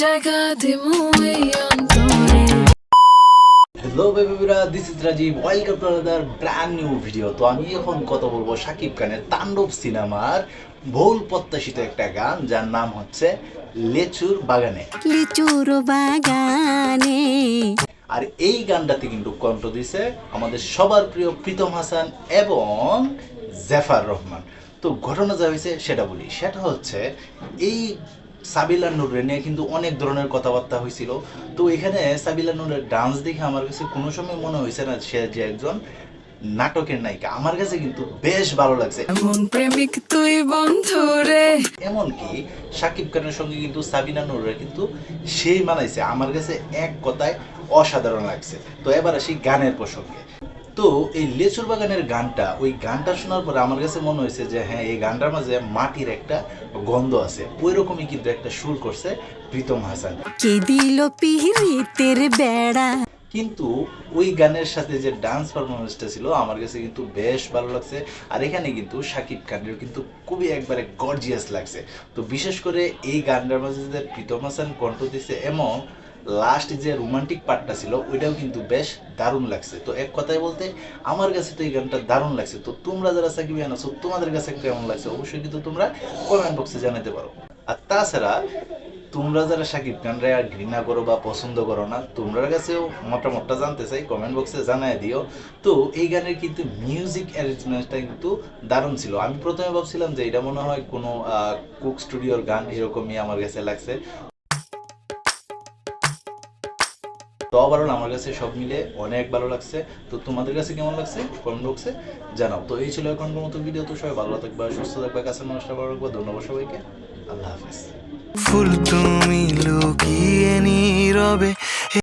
জায়গা দিমু এই অন্তরে। হ্যালো বেবিরা, this is Rajeev, welcome to another brand new video. তো আমি এখন কথা বলবো শাকিব খানের তাণ্ডব সিনেমার বহুল প্রত্যাশিত একটা গান, যার নাম হচ্ছে লেচুর বাগানে। লিচুর বাগানে। আর এই গানটাতে কিন্তু কণ্ঠ দিছে আমাদের সবার প্রিয় প্রীতম হাসান এবং জেফার রহমান। তো ঘটনা যা হয়েছে সেটা বলি, সেটা হচ্ছে এই সাবিলা নূরের নিয়ে কিন্তু অনেক ধরনের কথাবার্তা হয়েছিল। তো এখানে সাবিলা নূরের ডান্স দেখে আমার কাছে কোনো সময় মনে হয়েছে না সে যে একজন নাটকের নায়িকা। আমার কাছে কিন্তু বেশ ভালো লাগছে। এমন প্রেমিক তুই বন্ধু রে। এমনকি শাকিব খানের সঙ্গে কিন্তু সাবিনা নূরের কিন্তু সেই মানাইছে, আমার কাছে এক কথায় অসাধারণ লাগছে। তো এবার আসি গানের প্রসঙ্গে। তো এই লেচুর বাগানের গানটা, ওই গানটা শোনার পরে আমার কাছে মনে হয়েছে যে হ্যাঁ, এই গানটার মাঝে মাটির একটা গন্ধ আছে। ওই রকমই কিন্তু একটা সুর করছে প্রীতম হাসান। কে দিল পিরিতের বেড়া। কিন্তু ওই গানের সাথে যে ডান্স পারফরমেন্সটা ছিল আমার কাছে কিন্তু বেশ ভালো লাগছে। আর এখানে কিন্তু শাকিব খানের কিন্তু খুবই একবারে গর্জিয়াস লাগছে। তো বিশেষ করে এই গানটার মাঝে যে প্রীতম হাসান কণ্ঠ দিছে এবং লাস্ট যে রোমান্টিক পার্টটা ছিল ওইটাও কিন্তু বেশ দারুণ লাগছে। তো এক কথায় বলতে আমার কাছে তো এই গানটা দারুণ লাগছে। তো তোমরা যারা সাকিবিয়ান আছো, তোমাদের কাছে কেমন লাগছে অবশ্যই কিন্তু তোমরা কমেন্ট বক্সে জানাতে পারো। আর তাছাড়া তোমরা যারা শাকিব খানরে ঘৃণা করো বা পছন্দ করো না, তোমরা কাছেও মতামতটা জানতে চাই, কমেন্ট বক্সে জানায় দিও। তো এই গানের কিন্তু মিউজিক অ্যারেঞ্জমেন্টটা কিন্তু দারুণ ছিল। আমি প্রথমে ভাবছিলাম যে এটা মনে হয় কোনো কুক স্টুডিওর গান, এরকমই আমার কাছে লাগছে। তো ওভারঅল আমার কাছে সব মিলে অনেক ভালো লাগছে। তো তোমাদের কাছে কেমন লাগছে কমেন্ট বক্সে জানাও। তো এই ছিল এখনকার মতো ভিডিও। তো সবাই ভালো থাকবে, সুস্থ থাকবে, কাছে মানুষটা ভালো রাখবে। ধন্যবাদ সবাইকে, আল্লাহ হাফেজ। ফুল তুমি লুকিয়ে নীরবে